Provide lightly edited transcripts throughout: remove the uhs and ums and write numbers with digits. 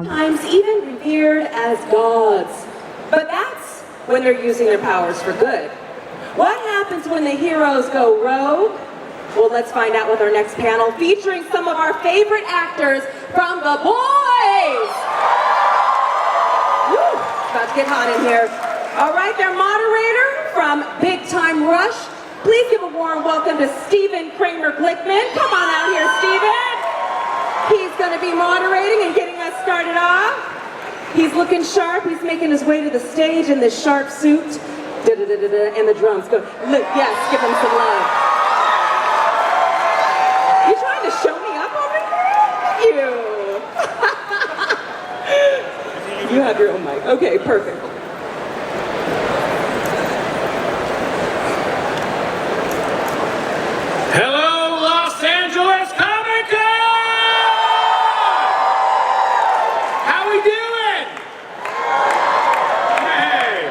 Times even revered as gods. But that's when they're using their powers for good. What happens when the heroes go rogue? Well, let's find out with our next panel featuring some of our favorite actors from The Boys. Woo, about to get hot in here. All right, their moderator from Big Time Rush. Please give a warm welcome to Stephen Kramer Glickman. Come on out here, Stephen. He's going to be moderating and getting us started off. He's looking sharp. He's making his way to the stage in this sharp suit. And the drums go. Look, yes, give him some love. You trying to show me up over here? You have your own mic. Okay, perfect. Hello, Los Angeles Comic-Con! How we doing? Hey!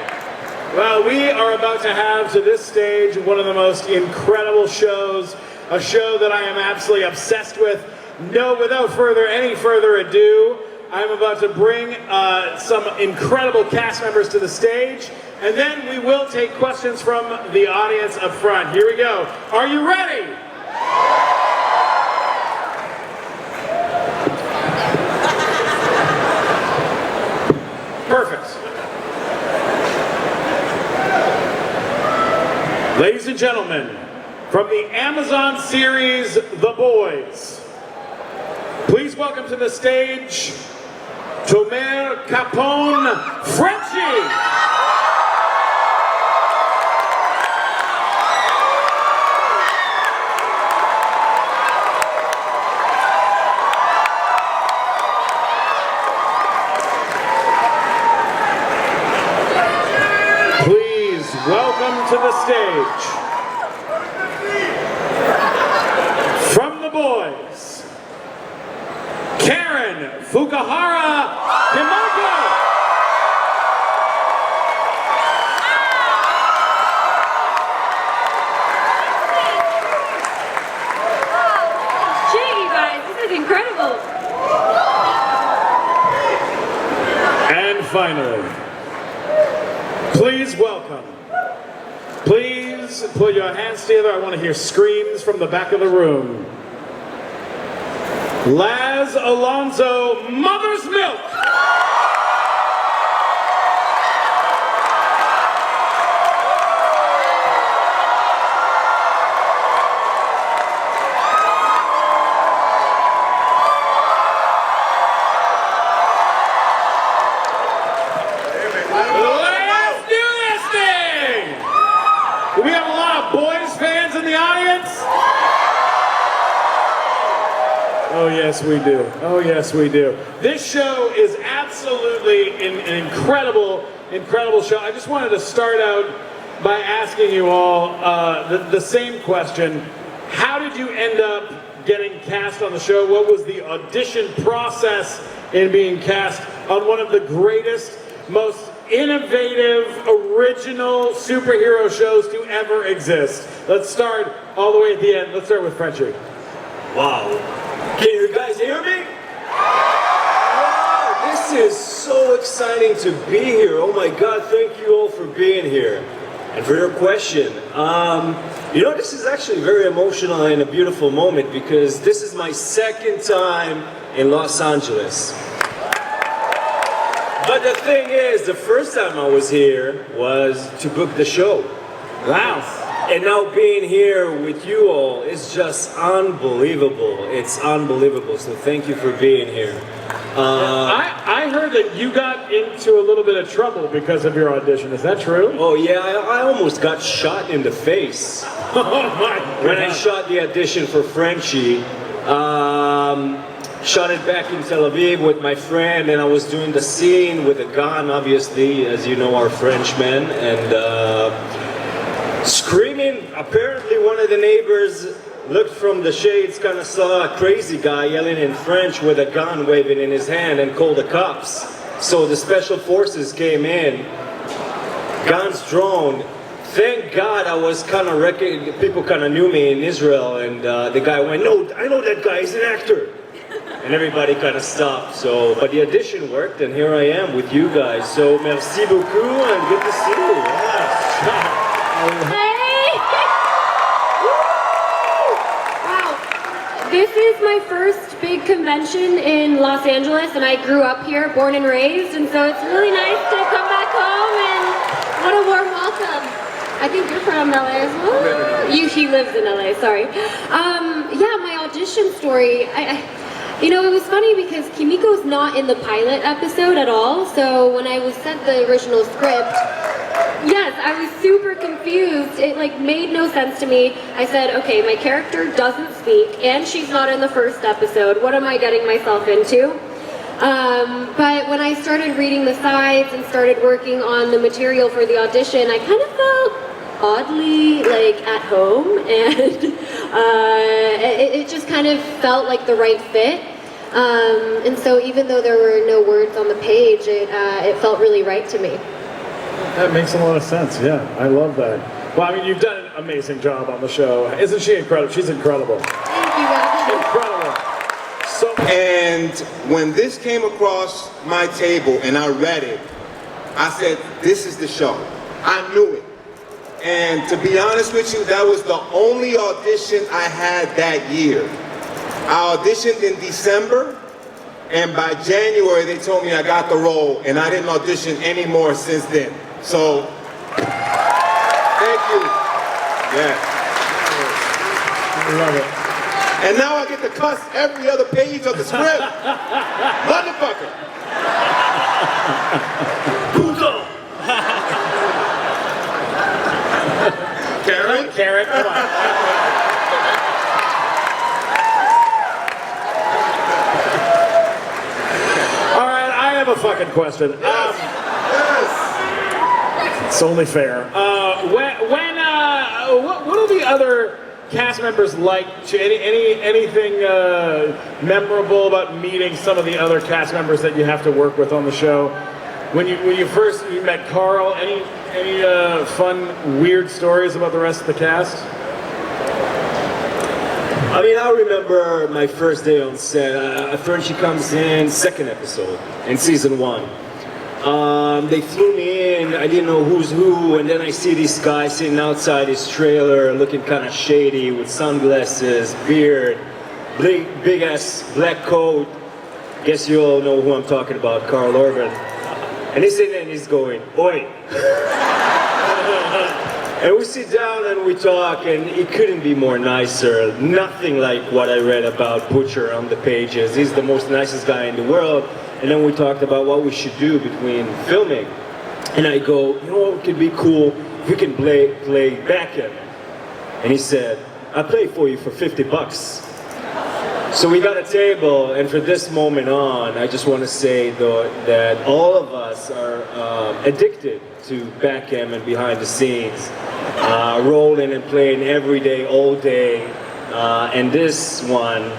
Well, we are about to have to this stage one of the most incredible shows, a show that I am absolutely obsessed with. Without any further ado, I'm about to bring some incredible cast members to the stage, and then we will take questions from the audience up front. Here we go. Are you ready? Perfect. Ladies and gentlemen, from the Amazon series, The Boys, please welcome to the stage, Tomer Capone, Frenchie! Please welcome to the stage, from The Boys, Karen Fukuhara Tomer. Gee, you guys, this is incredible. And finally, please welcome. Please put your hands together. I want to hear screams from the back of the room. Laz Alonso, Mother's Milk. Let's do this thing. Do we have a lot of Boys fans in the audience? Oh yes we do. Oh yes we do. This show is absolutely an incredible show. I just wanted to start out by asking you all the same question. How did you end up getting cast on the show? What was the audition process in being cast on one of the greatest, most innovative, original superhero shows to ever exist? Let's start all the way at the end. Let's start with Frenchie. Wow. Can you guys hear me? Wow, this is so exciting to be here. Oh my God, thank you all for being here. And for your question, this is actually very emotional and a beautiful moment because this is my second time in Los Angeles. But the thing is, the first time I was here was to book the show. Wow. And now being here with you all is just unbelievable. It's unbelievable. So thank you for being here. I heard that you got into a little bit of trouble because of your audition. Is that true? Oh yeah, I almost got shot in the face. Oh my God. When I shot the audition for Frenchie. Shot it back in Tel Aviv with my friend, and I was doing the scene with a gun, obviously, as you know, our Frenchmen, and screaming. Apparently one of the neighbors looked from the shades, kind of saw a crazy guy yelling in French with a gun waving in his hand and called the cops. So the special forces came in, guns drawn, thank God I was kind of people kind of knew me in Israel, and the guy went, no, I know that guy, he's an actor. And everybody kind of stopped. So, but the audition worked, and here I am with you guys. So, merci beaucoup, and good to see you. Yeah. Hey! Wow. This is my first big convention in Los Angeles, and I grew up here, born and raised, and so it's really nice to come back home, and what a warm welcome. I think you're from LA as well? He lives in LA, sorry. Yeah, my audition story, you know, it was funny because Kimiko's not in the pilot episode at all, so when I was sent the original script, yes, I was super confused. It like made no sense to me. I said, okay, my character doesn't speak, and she's not in the first episode. What am I getting myself into? But when I started reading the sides and started working on the material for the audition, I kind of felt oddly like at home, and it just kind of felt like the right fit. And so even though there were no words on the page, it felt really right to me. That makes a lot of sense, yeah. I love that. Well, I mean, you've done an amazing job on the show. Isn't she incredible? She's incredible. Thank you, guys. Incredible. So, And when this came across my table and I read it, I said, this is the show. I knew it. And to be honest with you, that was the only audition I had that year. I auditioned in December, and by January they told me I got the role, and I didn't audition anymore since then. So, thank you. Yeah. I love it. And now I get to cuss every other page of the script. Motherfucker. Puto! Karen? Karen, come on. All right, I have a fucking question. Yes. It's only fair. What are the other cast members like? Anything memorable about meeting some of the other cast members that you have to work with on the show? When you first met Carl, any fun, weird stories about the rest of the cast? I mean, I remember my first day on set. First she comes in, second episode in season 1. They flew me in, I didn't know who's who, and then I see this guy sitting outside his trailer looking kind of shady with sunglasses, beard, big ass black coat. Guess you all know who I'm talking about, Carl Urban. And he's sitting there and he's going, oi. And we sit down and we talk, and it couldn't be more nicer. Nothing like what I read about Butcher on the pages. He's the most nicest guy in the world. And then we talked about what we should do between filming. And I go, you know what could be cool? If we can play backend. And he said, I'll play for you for $50. So we got a table, and for this moment on, I just want to say though that all of us are addicted to backend and behind the scenes, rolling and playing every day, all day. And this one,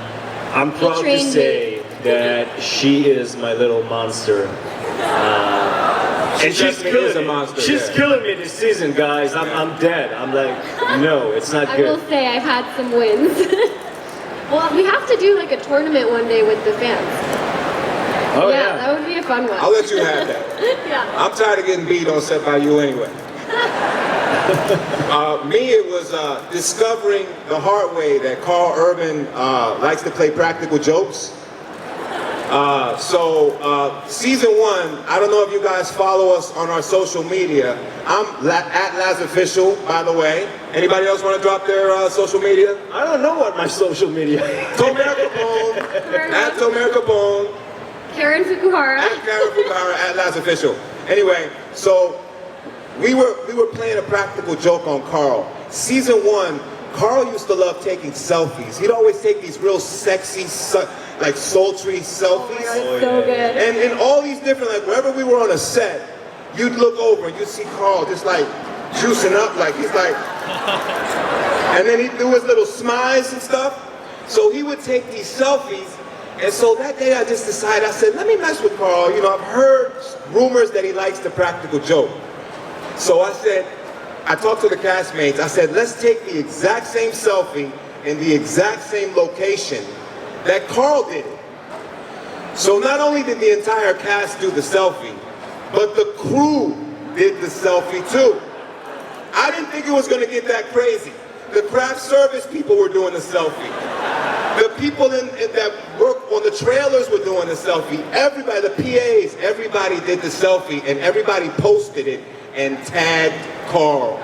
I'm proud to say that she is my little monster. And she's killing me this season, guys. I'm dead. I'm like, no, it's not good. I will say I've had some wins. Well, we have to do like a tournament one day with the fans. Oh Yeah, that would be a fun one. I'll let you have that. Yeah. I'm tired of getting beat on set by you anyway. Me, it was discovering the hard way that Carl Urban likes to play practical jokes. Season 1, I don't know if you guys follow us on our social media. I'm at Laz Official, by the way. Anybody else want to drop their social media? I don't know what my social media is. Tomer Capone, at Tomer Capone. Karen Fukuhara. At Karen Fukuhara, at Laz Official. Anyway, so we were playing a practical joke on Carl. Season 1, Carl used to love taking selfies. He'd always take these real sexy, like sultry selfies. Oh, so good. And in all these different, like wherever we were on a set, you'd look over and you'd see Carl just like juicing up, like he's like, and then he'd do his little smiles and stuff. So he would take these selfies. And so that day I just decided, I said, let me mess with Carl. You know, I've heard rumors that he likes the practical joke. So I said, I talked to the castmates. I said, let's take the exact same selfie in the exact same location that Carl did it. So not only did the entire cast do the selfie, but the crew did the selfie too. I didn't think it was going to get that crazy. The craft service people were doing the selfie. The people that work on the trailers were doing the selfie. Everybody, the PAs, everybody did the selfie, and everybody posted it and tagged Carl.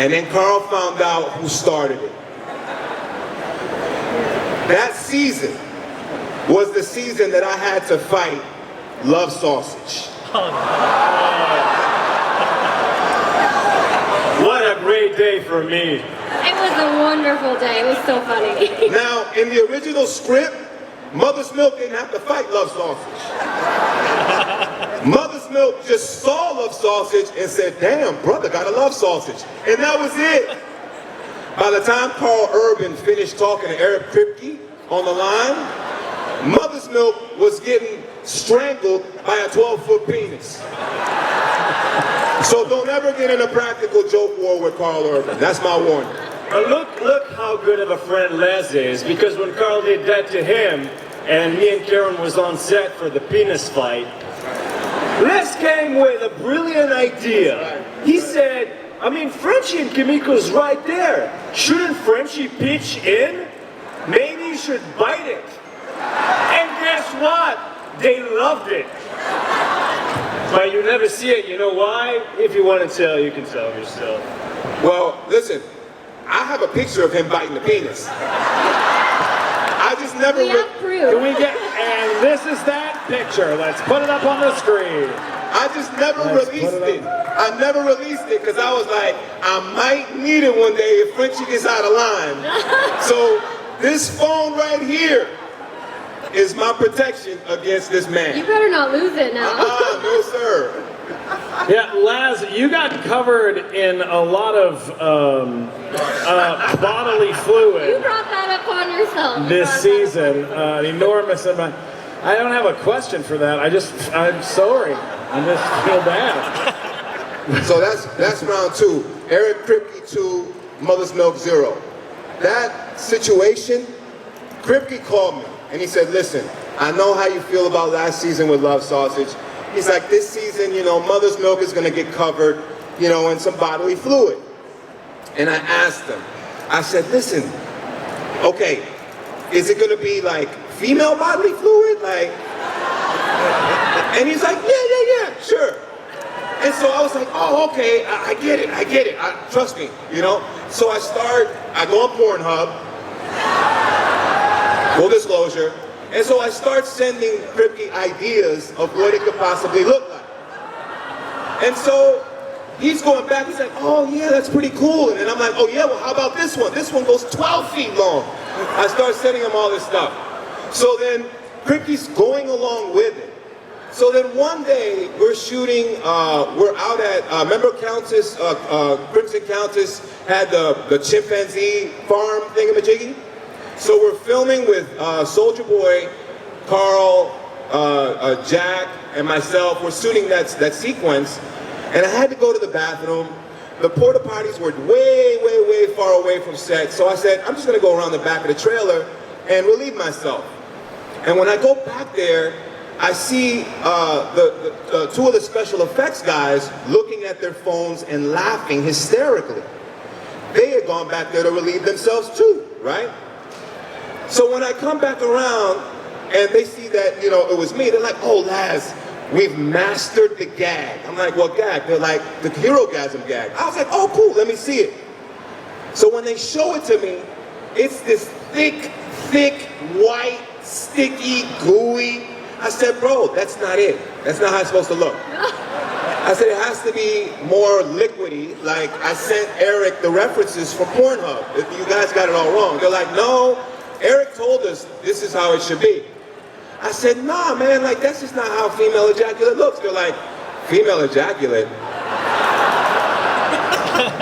And then Carl found out who started it. That season was the season that I had to fight Love Sausage. What a great day for me. It was a wonderful day. It was so funny. Now, in the original script, Mother's Milk didn't have to fight Love Sausage. Mother's Milk just saw Love Sausage and said, damn, brother gotta love sausage. And that was it. By the time Carl Urban finished talking to Eric Kripke on the line, Mother's Milk was getting strangled by a 12-foot penis. So don't ever get in a practical joke war with Carl Urban. That's my warning. Look how good of a friend Les is, because when Carl did that to him, and me and Karen was on set for the penis fight, Les came with a brilliant idea. He said, I mean, Frenchie and Kimiko's right there. Shouldn't Frenchie pitch in? Maybe you should bite it. And guess what? They loved it. But you never see it, you know why? If you want to tell, you can tell yourself. Well, listen, I have a picture of him biting the penis. I just never... We have proof. Can we get, and this is that picture. Let's put it up on the screen. I just never released it. I never released it because I was like, I might need it one day if Frenchie gets out of line. So this phone right here is my protection against this man. You better not lose it now. No sir. Yeah, Laz, you got covered in a lot of bodily You fluid brought that up on yourself. this season. An enormous amount. I don't have a question for that. I'm sorry. I just feel bad. So that's round two. Eric Kripke 2, Mother's Milk 0. That situation, Kripke called me and he said, listen, I know how you feel about last season with Love Sausage. He's like, this season, you know, Mother's Milk is gonna get covered, you know, in some bodily fluid. And I asked him, I said, listen, okay, is it gonna be like female bodily fluid? Like, and he's like, yeah, sure. And so I was like, oh, okay, I get it. Trust me, you know? So I go on Pornhub, full disclosure, and so I start sending Kripke ideas of what it could possibly look like. And so he's going back, he's like, oh yeah, that's pretty cool. And then I'm like, oh yeah, well how about this one? This one goes 12 feet long. I start sending him all this stuff. So then Kripke's going along with it. So then one day we're shooting, we're out at, remember Countess, Crimson Countess had the chimpanzee farm thingamajiggy? So we're filming with Soulja Boy, Carl, Jack, and myself. We're shooting that sequence, and I had to go to the bathroom. The porta potties were way far away from set, so I said, I'm just gonna go around the back of the trailer and relieve myself. And when I go back there, I see the two of the special effects guys looking at their phones and laughing hysterically. They had gone back there to relieve themselves too, right? So when I come back around and they see that, you know, it was me, they're like, oh, Laz, we've mastered the gag. I'm like, what gag? They're like, the hero-gasm gag. I was like, oh, cool, let me see it. So when they show it to me, it's this thick, white, sticky, gooey. I said, bro, that's not it. That's not how it's supposed to look. I said, it has to be more liquidy. Like, I sent Eric the references from Pornhub. If you guys got it all wrong. They're like, no, Eric told us this is how it should be. I said, nah, man, like, that's just not how female ejaculate looks. They're like, female ejaculate?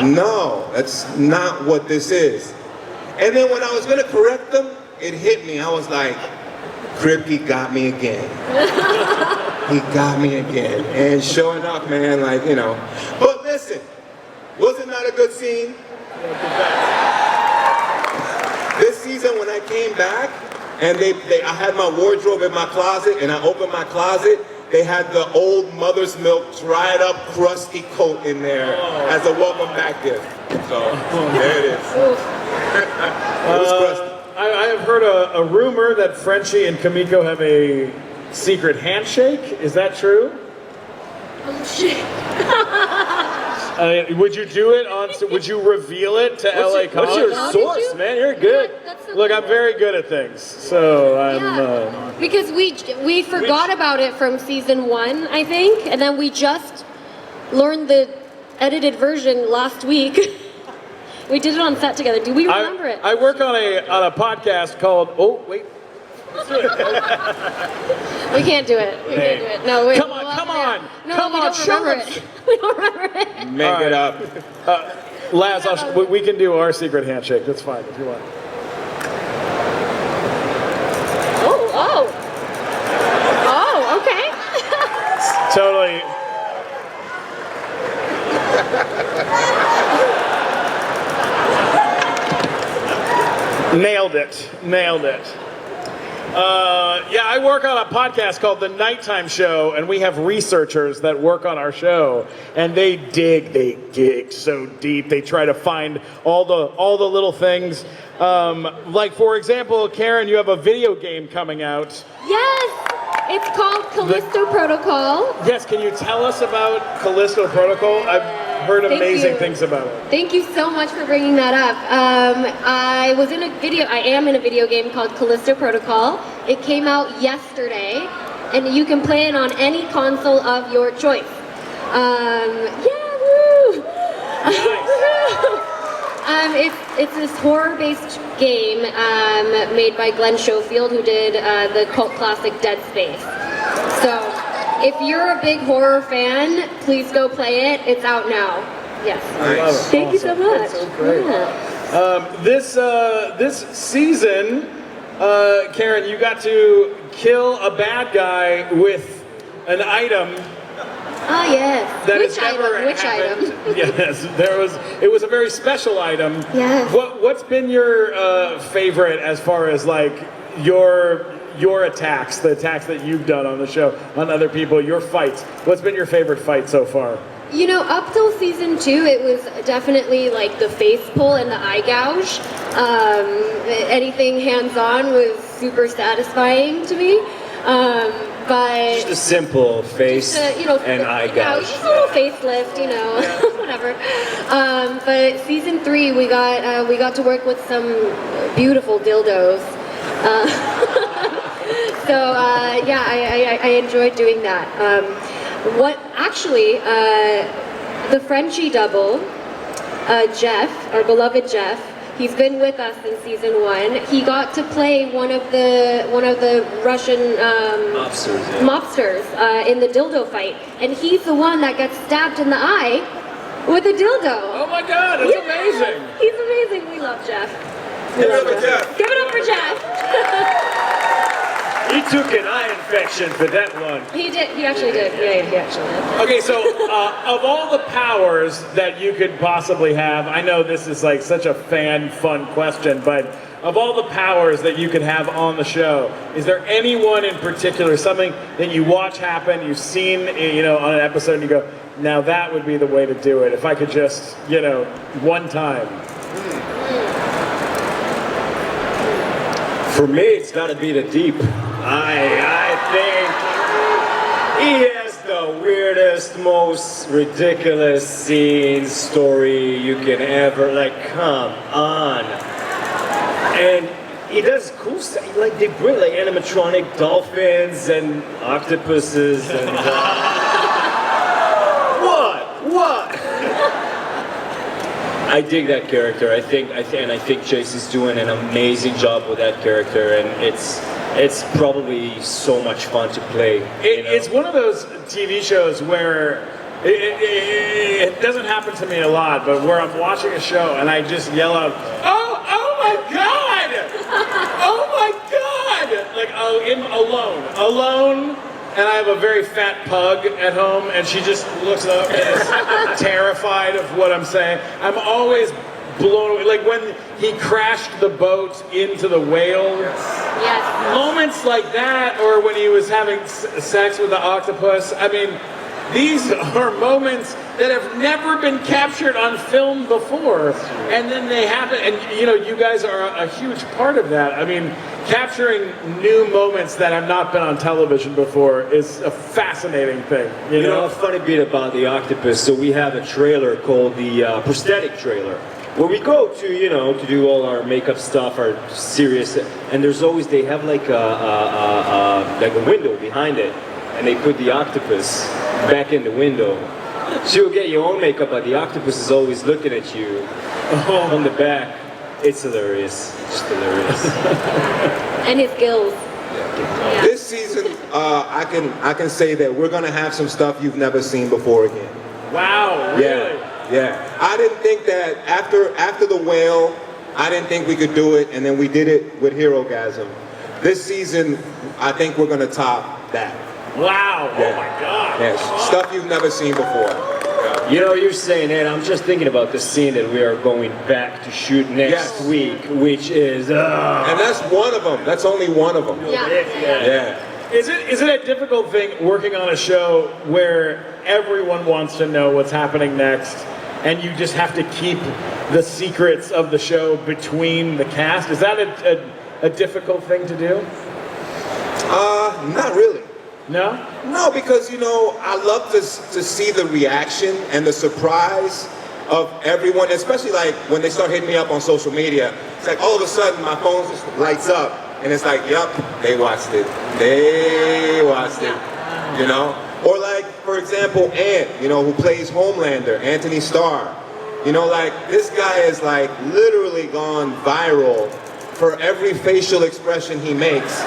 No, that's not what this is. And then when I was gonna correct them, it hit me. I was like, Kripke got me again. he got me again. And sure enough, man, like, you know. But listen, was it not a good scene? This season when I came back, and I had my wardrobe in my closet, and I opened my closet, they had the old Mother's Milk dried up crusty coat in there as a welcome back gift. So, there it is. It was crusty. I have heard a rumor that Frenchie and Kamiko have a secret handshake. Is that true? Oh shit. Would you do it on? Would you reveal it to LA College? What's your source, man? You're good. Look, I'm very good at things, so I'm. Yeah, because we forgot about it from season 1, I think, and then we just learned the edited version last week. We did it on set together. Do we remember it? I work on a podcast called. Oh wait. We can't do it. We can't do it. No, wait. Come on, come on. No, Come we on, don't show remember us. it. We don't remember it. Make it up. Laz, we can do our secret handshake. That's fine if you want. Oh, okay. Totally. Nailed it. Yeah, I work on a podcast called The Nighttime Show, and we have researchers that work on our show, and they dig so deep. They try to find all the little things. Like, for example, Karen, you have a video game coming out. Yes, it's called Callisto Protocol. Yes, can you tell us about Callisto Protocol? I've heard amazing things about it. Thank you so much for bringing that up. I am in a video game called Callisto Protocol. It came out yesterday, and you can play it on any console of your choice. It's this horror-based game made by Glenn Schofield, who did the cult classic Dead Space. So, if you're a big horror fan, please go play it. It's out now. Yes. Nice. Thank you so much. That's so great. Yeah. This season, Karen, you got to kill a bad guy with an item. Oh yes. That Which has never item? Which happened. item? Yes, it was a very special item. Yes. What's been your favorite as far as like your attacks, the attacks that you've done on the show, on other people, your fights? What's been your favorite fight so far? You know, up till season 2, it was definitely like the face pull and the eye gouge. Anything hands-on was super satisfying to me. But Just a simple face and eye gouge. just a little facelift, whatever. But season 3, we got to work with some beautiful dildos. So I enjoyed doing that. The Frenchie double, Jeff, our beloved Jeff, he's been with us in season 1. He got to play one of the Russian mobsters in the dildo fight, and he's the one that gets stabbed in the eye with a dildo. Oh my God, that's amazing! He's amazing. We love Jeff. Give it up for Jeff. Give it up for Jeff. He took an eye infection for that one. He did. He actually did. Yeah, he actually did. Okay, so of all the powers that you could possibly have, I know this is like such a fun question, but of all the powers that you could have on the show, is there anyone in particular, something that you watch happen, you've seen, on an episode, and you go, now that would be the way to do it. If I could just, one time. For me, it's got to be the Deep. I think he has the weirdest, most ridiculous scene, story you can ever, come on. And he does cool stuff, they bring animatronic dolphins and octopuses and what? I dig that character. I think Chase is doing an amazing job with that character, and it's probably so much fun to play. It's one of those TV shows where it doesn't happen to me a lot, but where I'm watching a show and I just yell out, "Oh my God! Oh my God!" Like, alone. and I have a very fat pug at home, and she just looks up and is terrified of what I'm saying. I'm always blown away. Like when he crashed the boat into the whale. Yes. Moments like that, or when he was having sex with the octopus. I mean, these are moments that have never been captured on film before, and then they happen, and you know, you guys are a huge part of that. I mean, capturing new moments that have not been on television before is a fascinating thing. You know, a funny bit about the octopus, so we have a trailer called the prosthetic trailer, where we go to, you know, to do all our makeup stuff, our serious, and there's always, they have like a window behind it, and they put the octopus back in the window. So you'll get your own makeup, but the octopus is always looking at you on the back. It's hilarious, just hilarious. And his gills. Yeah. This season, I can say that we're gonna have some stuff you've never seen before again. Wow, really? Yeah. I didn't think that after the whale, I didn't think we could do it, and then we did it with Herogasm. This season, I think we're gonna top that. Wow, Yeah. oh my God. Yes, stuff you've never seen before. You know, you're saying that, I'm just thinking about the scene that we are going back to shoot next week, which is... And that's one of them. That's only one of them. Yeah. Is it a difficult thing working on a show where everyone wants to know what's happening next, and you just have to keep the secrets of the show between the cast? Is that a difficult thing to do? Not really. No? No, because, you know, I love to see the reaction and the surprise of everyone, especially like when they start hitting me up on social media. It's like all of a sudden my phone just lights up, and it's like, yep, they watched it. They watched it, you know? Or like, for example, Ant, you know, who plays Homelander, Anthony Starr. You know, like, this guy is like literally gone viral for every facial expression he makes.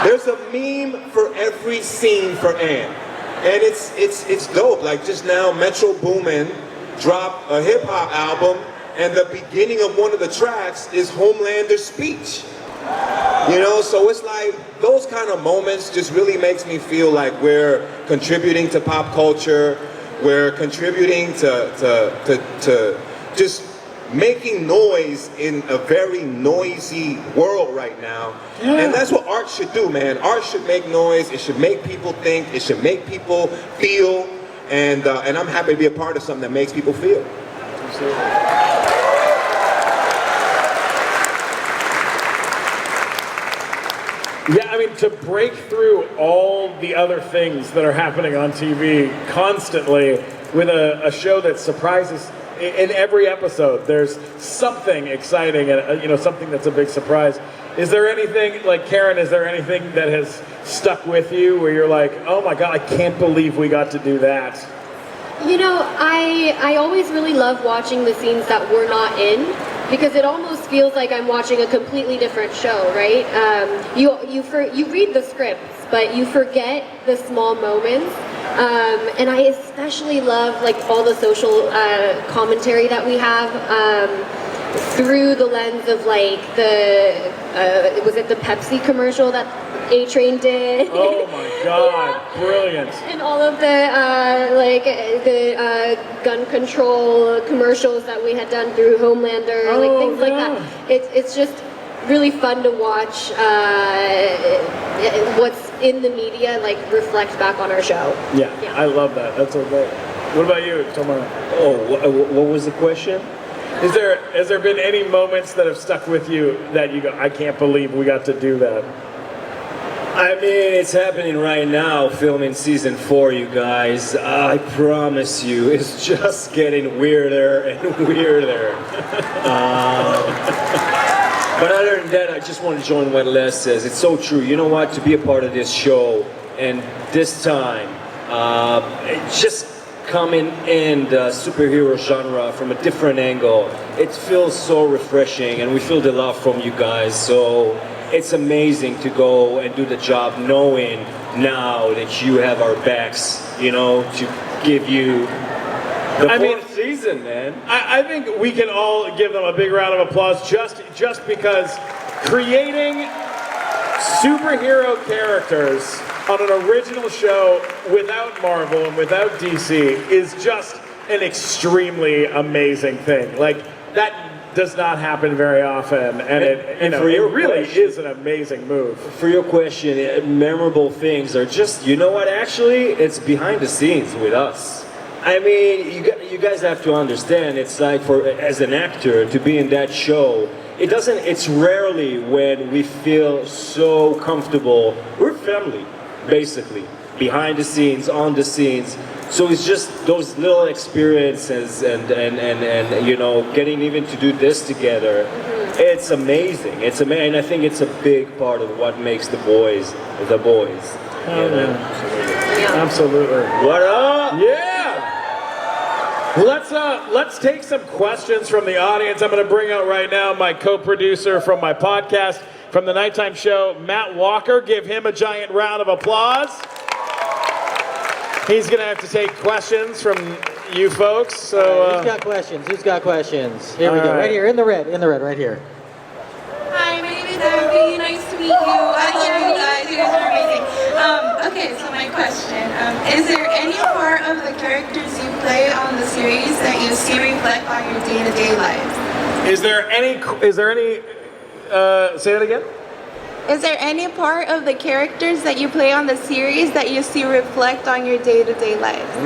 There's a meme for every scene for Ant. And it's dope. Like just now, Metro Boomin dropped a hip hop album, and the beginning of one of the tracks is Homelander's speech. You know, so it's like those kind of moments just really makes me feel like we're contributing to pop culture. We're contributing to just making noise in a very noisy world right now. Yeah. And that's what art should do, man. Art should make noise. It should make people think. It should make people feel. And I'm happy to be a part of something that makes people feel. Yeah, I mean, to break through all the other things that are happening on TV constantly with a show that surprises in every episode, there's something exciting and, you know, something that's a big surprise. Is there anything, like Karen, is there anything that has stuck with you where you're like, oh my God, I can't believe we got to do that? You know, I always really love watching the scenes that we're not in, because it almost feels like I'm watching a completely different show, right? You read the scripts, but you forget the small moments. And I especially love like all the social commentary that we have through the lens of like was it the Pepsi commercial that A-Train did? Oh my God, yeah. Brilliant. And all of the gun control commercials that we had done through Homelander, like things like that. It's just really fun to watch what's in the media like reflect back on our show. Yeah. I love that. That's so great. What about you, Tomer? Oh, what was the question? Has there been any moments that have stuck with you that you go, I can't believe we got to do that? I mean, it's happening right now, filming season 4, you guys. I promise you, it's just getting weirder and weirder. But other than that, I just want to join what Les says. It's so true. You know what? To be a part of this show, and this time, just coming in the superhero genre from a different angle, it feels so refreshing, and we feel the love from you guys. So it's amazing to go and do the job knowing now that you have our backs, you know, to give you the fourth season, man. I think we can all give them a big round of applause just because creating superhero characters on an original show without Marvel and without DC is just an extremely amazing thing. Like, that does not happen very often, and it really is an amazing move. For your question, memorable things are just, you know what, actually, it's behind the scenes with us. I mean, you guys have to understand, it's like as an actor, to be in that show, it's rarely when we feel so comfortable. We're family, basically, behind the scenes, on the scenes. So it's just those little experiences and you know, getting even to do this together. It's amazing. It's amazing, and I think it's a big part of what makes the boys the boys. Oh, you know? yeah. Absolutely. What up? Yeah. Let's take some questions from the audience. I'm going to bring out right now my co-producer from my podcast, from the nighttime show, Matt Walker. Give him a giant round of applause. He's going to have to take questions from you folks. So who's got questions? Who's got questions? Here we go. Right here, in the red, right here. Hi, my name is Abby. Nice to meet you. I love you guys. You guys are amazing. Okay, so my question: is there any part of the characters you play on the series that you see reflect on your day-to-day life? Is there any? Say that again. Is there any part of the characters that you play on the series that you see reflect on your day-to-day life?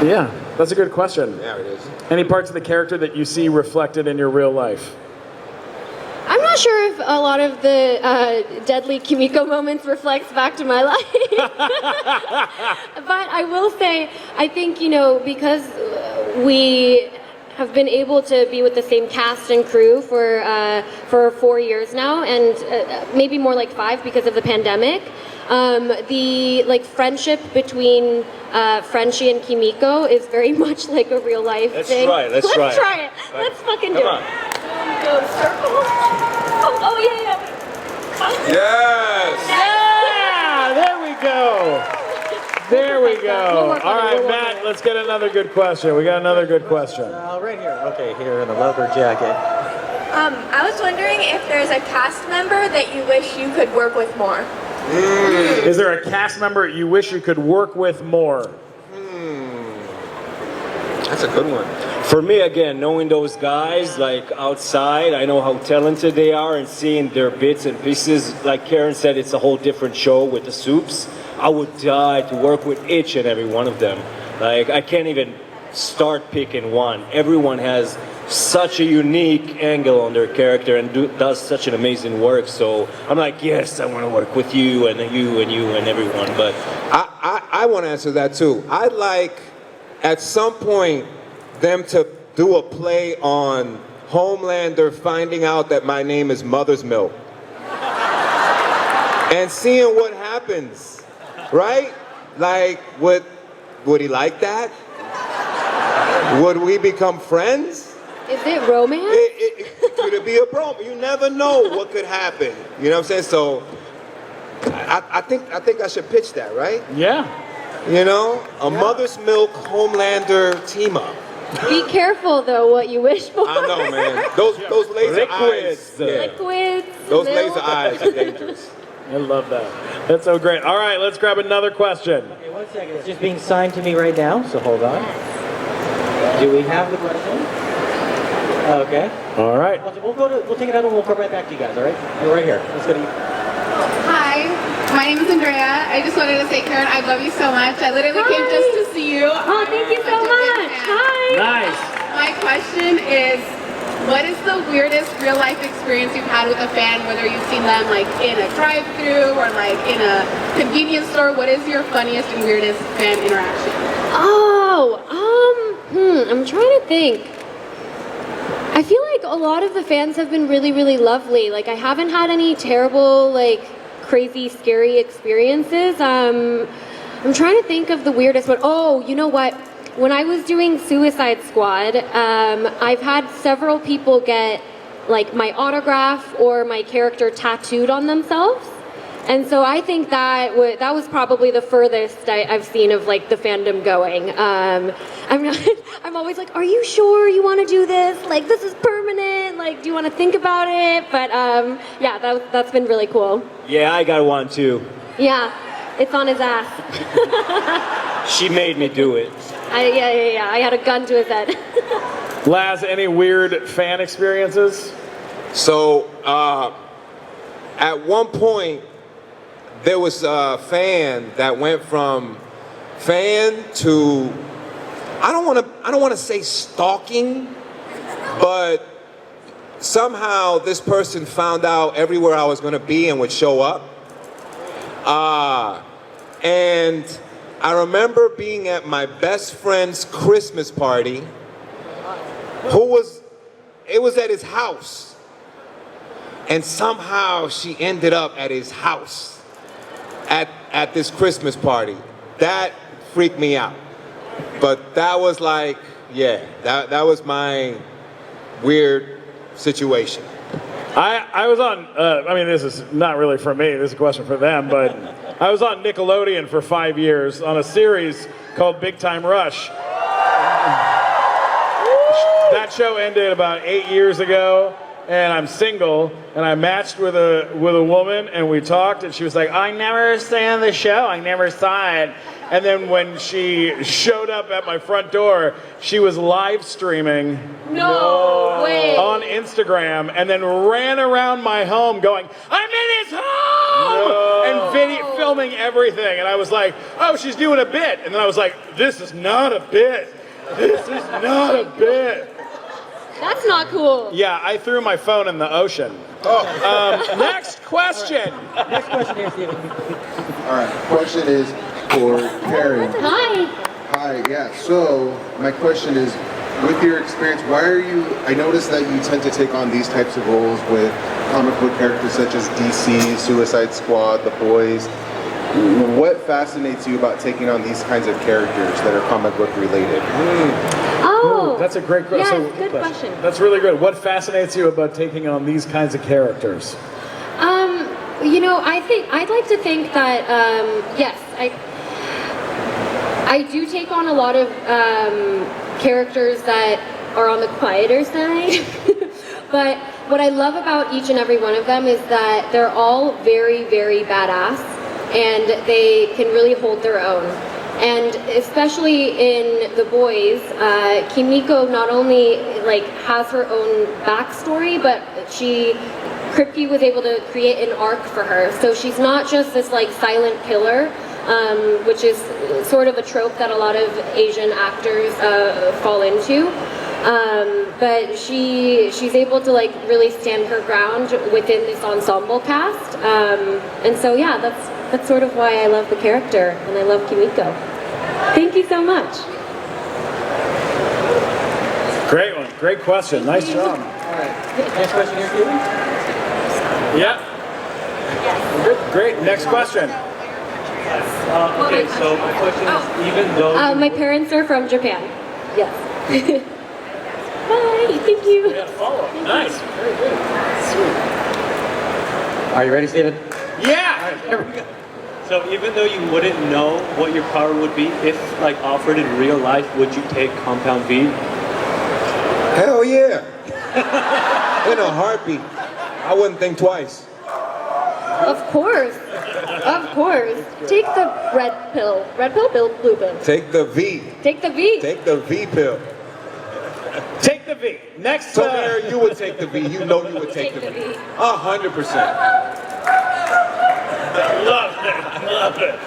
Yeah, that's a good question. Yeah, it is. Any parts of the character that you see reflected in your real life? I'm not sure if a lot of the deadly Kimiko moments reflects back to my life. But I will say, I think, you know, because we have been able to be with the same cast and crew for 4 years now, and maybe more like 5 because of the pandemic. The like friendship between Frenchie and Kimiko is very much like a real life thing. Let's try it. Let's fucking do Come it. on. Go circle. Oh yeah. Yes! Yeah, there we go. There we go. All right, Matt, let's get another good question. We got another good question. Right here. Okay, here in the leather jacket. I was wondering if there's a cast member that you wish you could work with more. Is there a cast member you wish you could work with more? That's a good one. For me, again, knowing those guys, like, outside, I know how talented they are, and seeing their bits and pieces, like Karen said, it's a whole different show with the soups. I would die to work with each and every one of them. Like, I can't even start picking one. Everyone has such a unique angle on their character and does such an amazing work. So I'm like, yes, I want to work with you and you and you and everyone. But I want to answer that too. I'd like, at some point, them to do a play on Homelander finding out that my name is Mother's Milk. And seeing what happens, right? Like, would he like that? Would we become friends? Is it romance? Could it be a bro? You never know what could happen. You know what I'm saying? So, I think I should pitch that, right? Yeah. You know, a Mother's Milk Homelander team up. Be careful though what you wish for. I know, man. Those laser eyes. Yeah. Liquids. Those milk. laser eyes are dangerous. I love that. That's so great. All right, let's grab another question. Okay, 1 second. It's just being signed to me right now, so hold on. Do we have the question? Okay. All right. We'll take it out and we'll come right back to you guys, all right? You're right here. Let's go to you. Hi, my name is Andrea. I just wanted to say, Karen, I love you so much. I literally came just to see you. Oh, thank you so much. Hi. Nice. My question is, what is the weirdest real life experience you've had with a fan, whether you've seen them like in a drive-thru or like in a convenience store? What is your funniest and weirdest fan interaction? I'm trying to think. I feel like a lot of the fans have been really, really lovely. Like, I haven't had any terrible, like, crazy, scary experiences. I'm trying to think of the weirdest one. Oh, you know what? When I was doing Suicide Squad, I've had several people get, like, my autograph or my character tattooed on themselves. And so I think that was probably the furthest I've seen of like the fandom going. I'm always like, are you sure you want to do this? Like, this is permanent. Like, do you want to think about it? But yeah, that's been really cool. yeah, I got one too. Yeah. It's on his ass. She made me do it. Yeah. I had a gun to his head. Laz, any weird fan experiences? So, at one point, there was a fan that went from fan to, I don't want to say stalking, but somehow this person found out everywhere I was going to be and would show up. And I remember being at my best friend's Christmas party, it was at his house. And somehow she ended up at his house at this Christmas party. That freaked me out. But that was like, yeah, that was my weird situation. I was on, I mean, this is not really for me, this is a question for them, but I was on Nickelodeon for 5 years on a series called Big Time Rush. That show ended about 8 years ago, and I'm single, and I matched with a woman, and we talked, and she was like, I never saw the show, I never saw it. And then when she showed up at my front door, she was live streaming No way. on Instagram, and then ran around my home going, I'm in his home! And filming everything. And I was like, oh, she's doing a bit. And then I was like, this is not a bit. This is not a bit. That's not cool. Yeah, I threw my phone in the ocean. Next question. Next question here, Steven. All right, question is for Karen. Hi. Hi, yeah, so my question is, with your experience, I noticed that you tend to take on these types of roles with comic book characters such as DC, Suicide Squad, The Boys. What fascinates you about taking on these kinds of characters that are comic book related? Oh. That's a great question. Yes, good question. That's really good. What fascinates you about taking on these kinds of characters? I'd like to think that, yes, I do take on a lot of characters that are on the quieter side. But what I love about each and every one of them is that they're all very, very badass, and they can really hold their own. And especially in The Boys, Kimiko not only has her own backstory, but Kripke was able to create an arc for her. So she's not just this silent killer, which is sort of a trope that a lot of Asian actors fall into. But she's able to really stand her ground within this ensemble cast. And so yeah, that's sort of why I love the character, and I love Kimiko. Thank you so much. Great one. Great question. Nice job. All right. Next question here, Steven. Yeah. Good. Great. Next question. Okay, so my question is, even though My parents are from Japan. Yes. Bye. Thank you. We got a follow-up. Nice. Very good. Sweet. Are you ready, Steven? Yeah. All right, here we go. So even though you wouldn't know what your power would be, if offered in real life, would you take Compound V? Hell yeah. In a heartbeat. I wouldn't think twice. Of course. Of course. Take the red pill. Red pill, blue pill. Take the V. Take the V. Take the V pill. Take the V. Next. So Mary, you would take the V. You know you would take the V. 100%. Love it. Love it.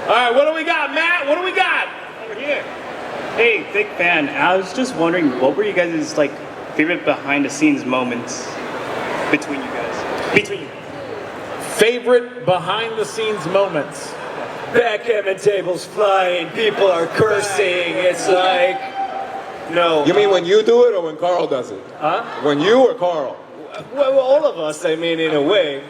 All right. What do we got, Matt? What do we got? Over here. Hey, big fan. I was just wondering, what were you guys' favorite behind-the-scenes moments between you guys? Between you. Favorite behind-the-scenes moments. Backgammon tables flying, people are cursing. It's like, no. You mean when you do it or when Carl does it? Huh? When you or Carl? Well, all of us, I mean, in a way.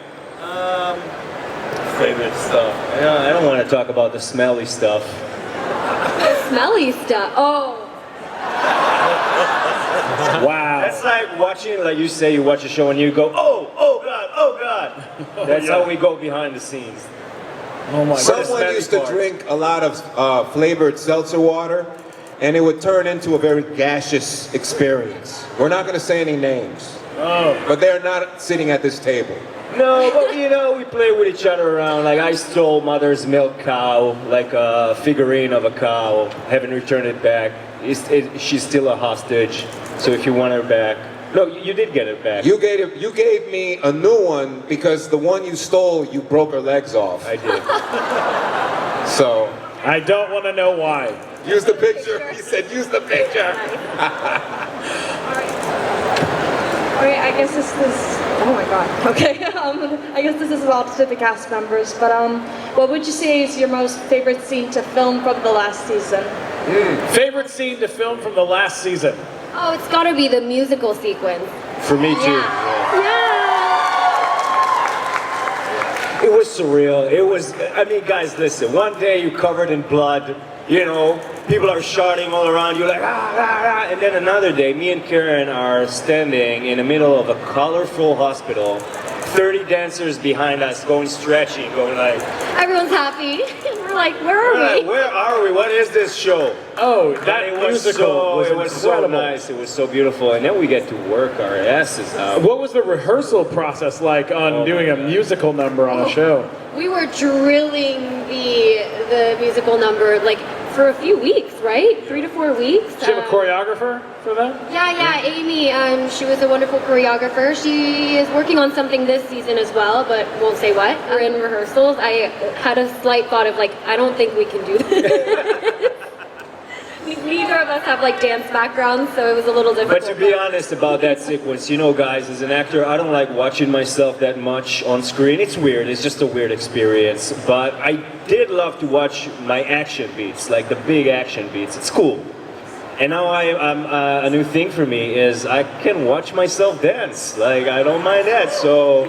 Favorite stuff. I don't want to talk about the smelly stuff. Smelly stuff. Oh. Wow. That's like watching, like you say, you watch a show and you go, oh God, oh God. That's how we go behind the scenes. Oh my God. Someone used to drink a lot of flavored seltzer water, and it would turn into a very gaseous experience. We're not going to say any names, but they're not sitting at this table. No, but you know, we play with each other around. Like I stole mother's milk cow, like a figurine of a cow. Haven't returned it back. She's still a hostage. So if you want her back, no, you did get it back. You gave me a new one because the one you stole, you broke her legs off. I did. So I don't want to know why. use the picture. He said, use the picture. All right, I guess this is. Oh my God. Okay. I guess this is all to the cast members. But what would you say is your most favorite scene to film from the last season? Favorite scene to film from the last season? Oh, it's gotta be the musical sequence. For me too. Yeah. It was surreal. It was, I mean, guys, listen, one day you're covered in blood, you know, people are shouting all around you like, ah, ah, ah. And then another day, me and Karen are standing in the middle of a colorful hospital, 30 dancers behind us going stretching, going like, Everyone's happy. We're like, where are we? where are we? What is this show? Oh, that it was musical was it was so incredible. nice. It was so beautiful. And then we get to work our asses out. What was the rehearsal process like on doing a musical number on a show? We were drilling the musical number like for a few weeks, right? 3 to 4 weeks. Did you have a choreographer for that? Yeah, Amy. She was a wonderful choreographer. She is working on something this season as well, but won't say what. We're in rehearsals. I had a slight thought of like, I don't think we can do this. Neither of us have like dance backgrounds, so it was a little difficult. But to be honest about that sequence, you know, guys, as an actor, I don't like watching myself that much on screen. It's weird. It's just a weird experience. But I did love to watch my action beats, like the big action beats. It's cool. And now a new thing for me is I can watch myself dance. Like, I don't mind that. So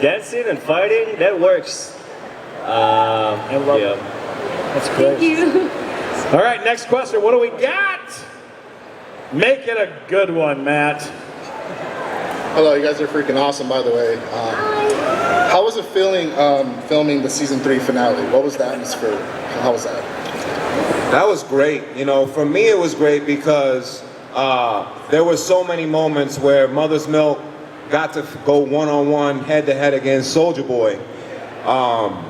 dancing and fighting, that works. I love it. That's great. Thank you. All right, next question. What do we got? Make it a good one, Matt. Hello, you guys are freaking awesome, by the way. How was it feeling filming the season 3 finale? What was the atmosphere? How was that? That was great. You know, for me it was great because there were so many moments where Mother's Milk got to go one-on-one, head-to-head against Soulja Boy.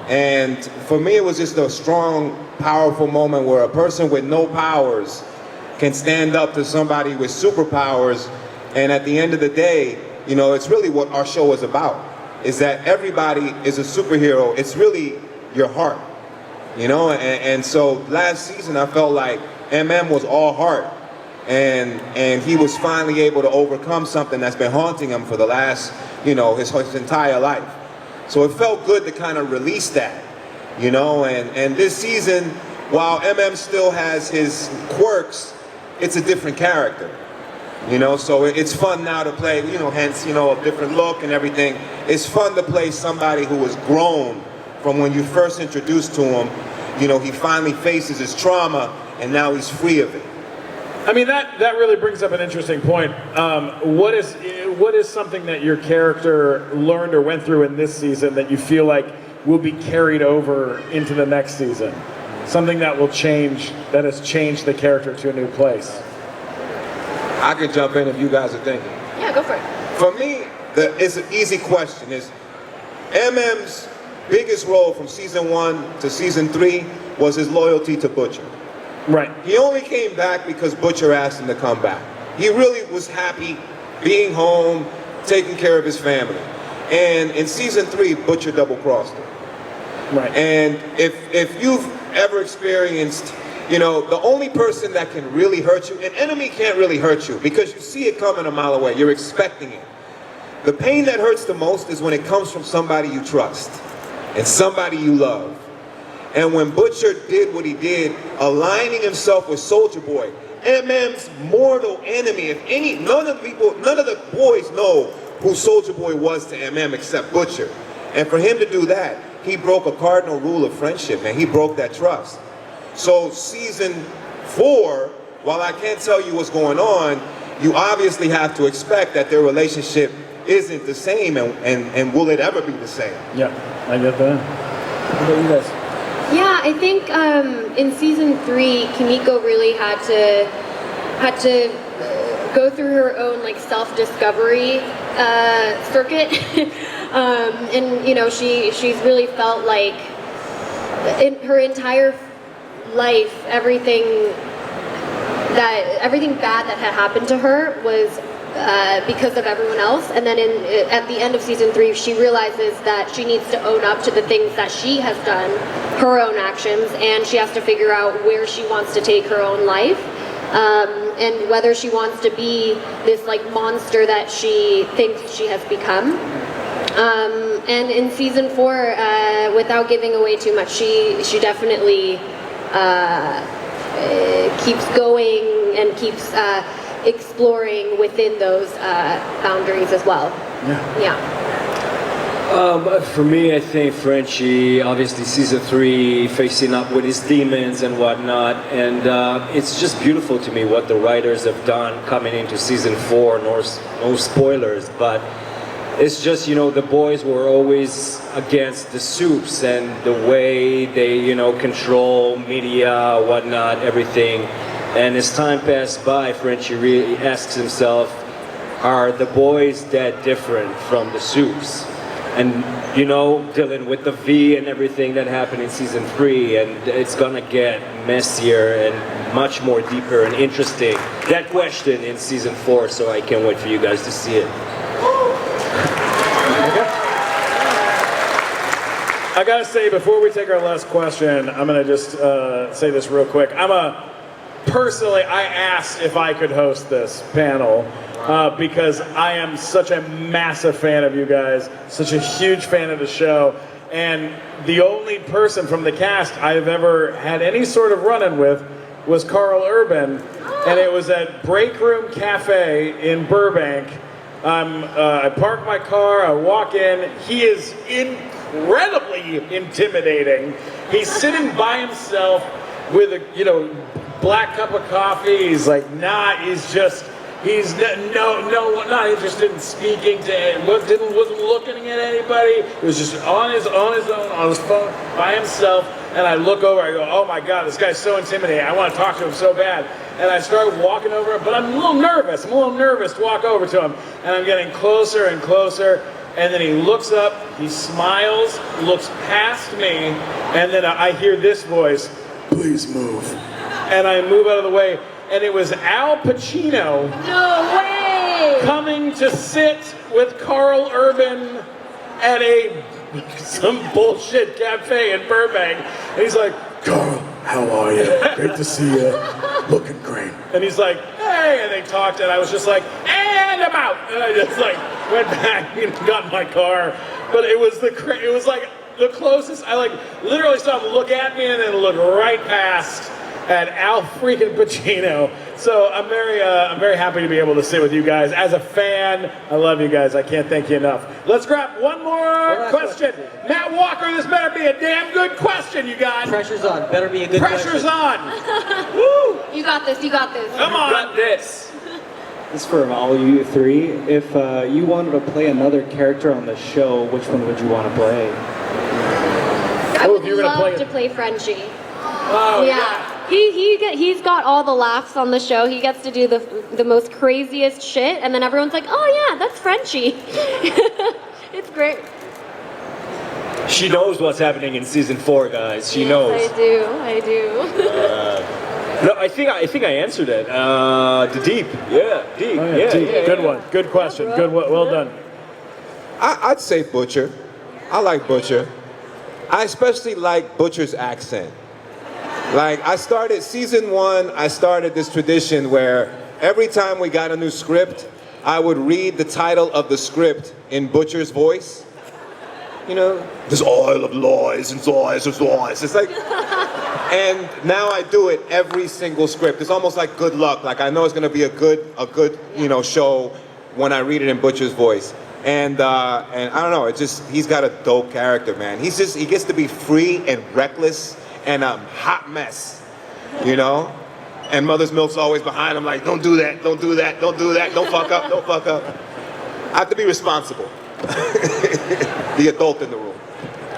And for me it was just a strong, powerful moment where a person with no powers can stand up to somebody with superpowers. And at the end of the day, you know, it's really what our show is about, is that everybody is a superhero. It's really your heart, you know? And so last season I felt like M.A.A.C was all heart. And he was finally able to overcome something that's been haunting him for the last, you know, his entire life. So it felt good to kind of release that, you know? And this season, while M.A.A.C still has his quirks, it's a different character. You know, so it's fun now to play, you know, hence, you know, a different look and everything. It's fun to play somebody who has grown from when you first introduced to him. You know, he finally faces his trauma and now he's free of it. I mean, that really brings up an interesting point. What is something that your character learned or went through in this season that you feel like will be carried over into the next season? Something that will change, that has changed the character to a new place? I could jump in if you guys are thinking. Yeah, go for it. For me, it's an easy question. Is M.A.A.'s biggest role from season 1 to season 3 was his loyalty to Butcher. Right. He only came back because Butcher asked him to come back. He really was happy being home, taking care of his family. And in season 3, Butcher double-crossed him. Right. And if you've ever experienced, you know, the only person that can really hurt you, an enemy can't really hurt you because you see it coming a mile away. You're expecting it. The pain that hurts the most is when it comes from somebody you trust and somebody you love. And when Butcher did what he did, aligning himself with Soulja Boy, M.A.A.'s mortal enemy, if any, none of the boys know who Soulja Boy was to M.A.A.C except Butcher. And for him to do that, he broke a cardinal rule of friendship, and he broke that trust. So season 4, while I can't tell you what's going on, you obviously have to expect that their relationship isn't the same, and will it ever be the same? Yeah, I get that. What about you guys? Yeah, I think in season 3, Kimiko really had to go through her own like self-discovery circuit. And you know, she's really felt like in her entire life, everything bad that had happened to her was because of everyone else. And then at the end of season 3, she realizes that she needs to own up to the things that she has done, her own actions, and she has to figure out where she wants to take her own life. And whether she wants to be this like monster that she thinks she has become. And in season 4, without giving away too much, she definitely keeps going and keeps exploring within those boundaries as well. Yeah. For me, I think Frenchie, obviously season 3, facing up with his demons and whatnot, and it's just beautiful to me what the writers have done coming into season 4. No spoilers, but it's just, you know, the boys were always against the Soups and the way they, you know, control media, whatnot, everything. And as time passed by, Frenchie really asks himself, are the boys that different from the Soups? And, you know, dealing with the V and everything that happened in season 3, and it's gonna get messier and much more deeper and interesting. That question in season 4, so I can't wait for you guys to see it. I gotta say, before we take our last question, I'm gonna just say this real quick. Personally, I asked if I could host this panel because I am such a massive fan of you guys, such a huge fan of the show, and the only person from the cast I've ever had any sort of run-in with was Carl Urban, and it was at Break Room Cafe in Burbank. I park my car, I walk in, he is incredibly intimidating. He's sitting by himself with a, you know, black cup of coffee. He's like, not interested in speaking to anyone, wasn't looking at anybody. He was just on his own, on his phone, by himself. And I look over, I go, oh my God, this guy's so intimidating. I want to talk to him so bad. And I start walking over, but I'm a little nervous. I'm a little nervous to walk over to him. And I'm getting closer and closer. And then he looks up, he smiles, looks past me, and then I hear this voice, please move. And I move out of the way, and it was Al Pacino. No way! Coming to sit with Carl Urban at some bullshit cafe in Burbank. And he's like, Carl, how are you? Great to see you. Looking great. And he's like, hey, and they talked, and I was just like, and I'm out. And I just like went back and got in my car. But it was like the closest. I like literally saw him look at me and then look right past at Al freaking Pacino. So I'm very happy to be able to sit with you guys. As a fan, I love you guys. I can't thank you enough. Let's grab one more question. Matt Walker, this better be a damn good question, you guys. Pressure's on. Better be a good question. Pressure's on. Woo! You got this, you got this. Come on. You got this. This is for all you three. If you wanted to play another character on the show, which one would you want to play? I would love to play Frenchie. Oh, yeah. He's got all the laughs on the show. He gets to do the most craziest shit, and then everyone's like, oh yeah, that's Frenchie. It's great. She knows what's happening in season 4, guys. She knows. I do. No, I think I answered it. The Deep. Yeah, Deep. Oh, yeah, Deep. Yeah, good one. Good question. Good. Well done. I'd say Butcher. I like Butcher. I especially like Butcher's accent. Like, I started season 1, I started this tradition where every time we got a new script, I would read the title of the script in Butcher's voice. You know, this oil of lies and lies and lies. It's like, and now I do it every single script. It's almost like good luck. Like, I know it's gonna be a good, show when I read it in Butcher's voice. And I don't know, he's got a dope character, man. He gets to be free and reckless and a hot mess, you know? And Mother's Milk's always behind him like, don't do that, don't do that, don't do that, don't fuck up, don't fuck up. I have to be responsible. The adult in the room.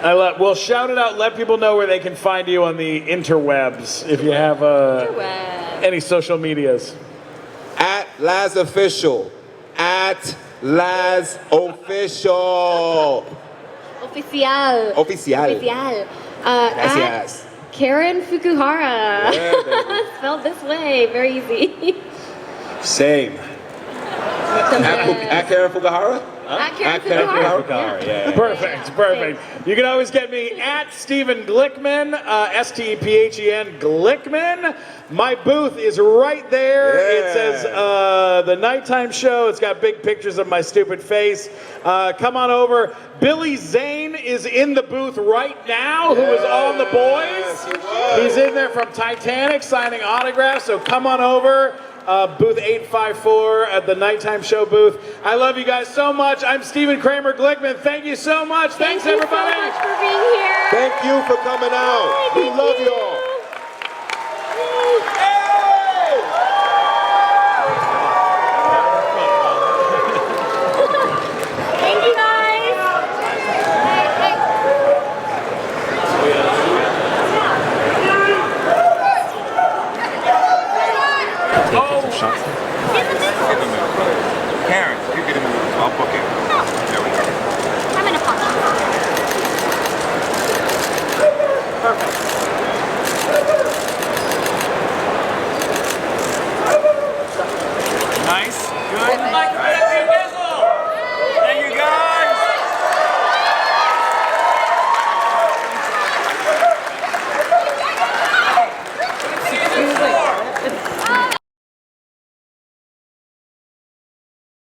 Well, shout it out, let people know where they can find you on the interwebs, if you have any social medias. At Laz Official, at Laz Official. Oficial. Oficial. Oficial. Gracias. At Karen Fukuhara. Yeah, baby. Spelled this way, very easy. Same. At Karen Fukuhara? At Karen At Karen Fukuhara. Fukuhara, yeah. Perfect, perfect. You can always get me at Stephen Glickman, S-T-E-P-H-E-N, Glickman. My booth is right there. Yeah. It says the nighttime show. It's got big pictures of my stupid face. Come on over. Billy Zane is in the booth right now, who is on The Boys. He's in there from Titanic signing autographs, so come on over. Booth 854 at the nighttime show booth. I love you guys so much. I'm Stephen Kramer Glickman. Thank you so much. Thanks everybody. Thank you so much for being here. Thank you for coming out. We love you all.